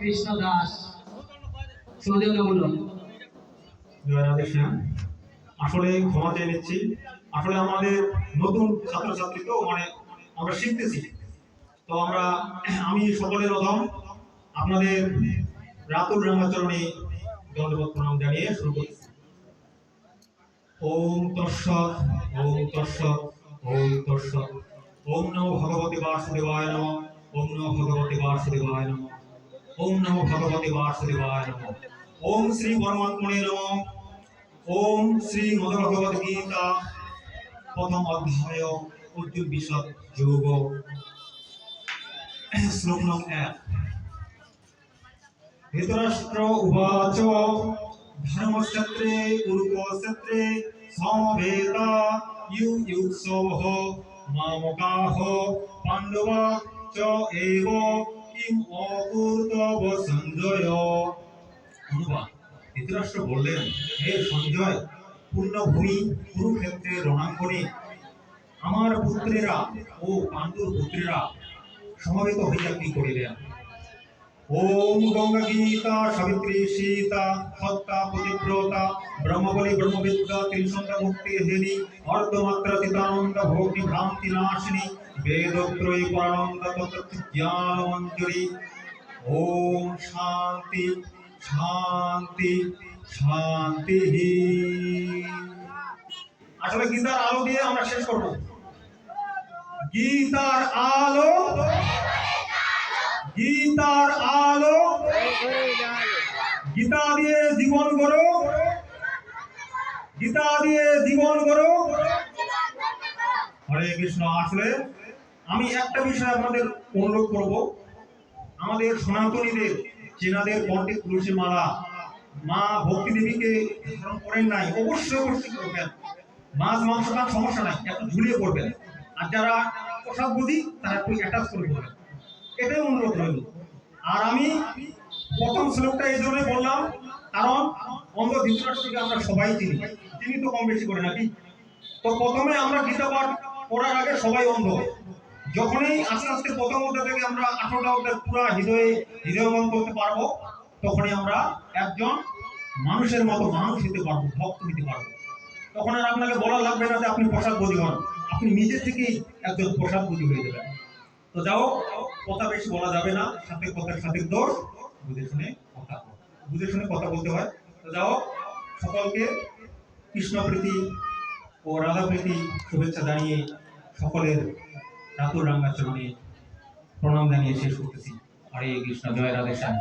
কৃষ্ণ দাস সৌজন্য বলুন। জয় রাধে শ্যাম। আসলে ক্ষমা চেয়ে নিচ্ছি, আসলে আমাদের নতুন ছাত্রছাত্রী তো আমরা শিখতেছি, তো আমি সকলের অধম আপনাদের রাতুল রামাচরণে দণ্ডবত প্রণাম জানিয়ে শুরু করছি। ওম তৎসৎ, ওম তৎসৎ, ওম তৎসৎ। ওম নমো ভগবতে বাসুদেবায় নমঃ। ওম নমো ভগবতে বাসুদেবায় নমঃ। ওম নমো ভগবতে বাসুদেবায় নমঃ। ওম শ্রী পরমাত্মনে নমঃ। ওম শ্রী মদ্ভগবদ গীতা প্রথম অধ্যায় অর্জুন বিষদ যোগ শ্লোক নং 1। ধৃতরাষ্ট্র উবাচ ধর্মক্ষেত্রে কুরুক্ষেত্রে সমবেতা ইয়ুৎসবঃ মামকাঃ পাণ্ডবা চ এব কিম অকুর্তব সঞ্জয়। অনুবাদ: ধৃতরাষ্ট্র বললেন, হে সঞ্জয়, পূর্ণভূমি কুরুক্ষেত্রের রণাঙ্গনে আমার পুত্রেরা ও পাণ্ডুর পুত্রেরা সমবেত হইয়া কি করিলেন? ওম গঙ্গা গীতা সাবিত্রী সীতা সত্তা পতিব্রতা ব্রহ্মবলী ব্রহ্মবিদ্যা ত্রিসন্ধ্যা মুক্তি হেনি অর্ধমাত্রা চিতানন্দ ভক্তি ভ্রান্তি নাশিনী বেদত্রয়ী পরানন্দ তত্ত্ব জ্ঞান মঞ্জুরি। ওম শান্তি শান্তি শান্তি। আসলে গীতার আলো দিয়ে আমরা শেষ করব। গীতার আলো, গীতার আলো, গীতা দিয়ে জীবন গড়ো, গীতা দিয়ে জীবন গড়ো। হরে কৃষ্ণ। আসলে আমি একটা বিষয় আপনাদের অনুরোধ করব, আমাদের সনাতনীদের চেনাদের কণ্ঠে তুলসী মালা মা ভক্তি দেবীকে ধারণ করেন নাই, অবশ্যই অবশ্যই করবেন। মাছ মাংস খান সমস্যা নাই, একটু ঝুলিয়ে করবেন। আর যারা প্রসাদ বুঝি তারা একটু অ্যাটাচ করে করবেন, এটাই অনুরোধ রইল। আর আমি প্রথম শ্লোকটা এই জন্যই বললাম, কারণ অন্ধ ধৃতরাষ্ট্রকে আমরা সবাই চিনি, তিনি তো কম বেশি করে নাকি। তো প্রথমে আমরা গীতা পাঠ করার আগে সবাই অন্ধ, যখনই আস্তে আস্তে প্রথম অধ্যায় থেকে আমরা 18টা অধ্যায় পুরো হৃদয়ঙ্গম করতে পারবো, তখনই আমরা একজন মানুষের মতো মানুষ হতে পারবো, ভক্ত হতে পারবো। তখন আর আপনাকে বলা লাগবে না যে আপনি প্রসাদ বুঝি হন, আপনি নিজে থেকেই একজন প্রসাদ বুঝি হয়ে যাবেন। তো যাও, কথা বেশি বলা যাবে না, সাথে কথার সাথে দোষ, বুঝে শুনে কথা, বুঝে শুনে কথা বলতে হয়। তো যাও, সকলকে কৃষ্ণ প্রীতি ও রাধা প্রীতি শুভেচ্ছা জানিয়ে সকলের রাতুল রাঙ্গাচরণে প্রণাম জানিয়ে শেষ করতেছি। হরে কৃষ্ণ। জয় রাধে শ্যাম।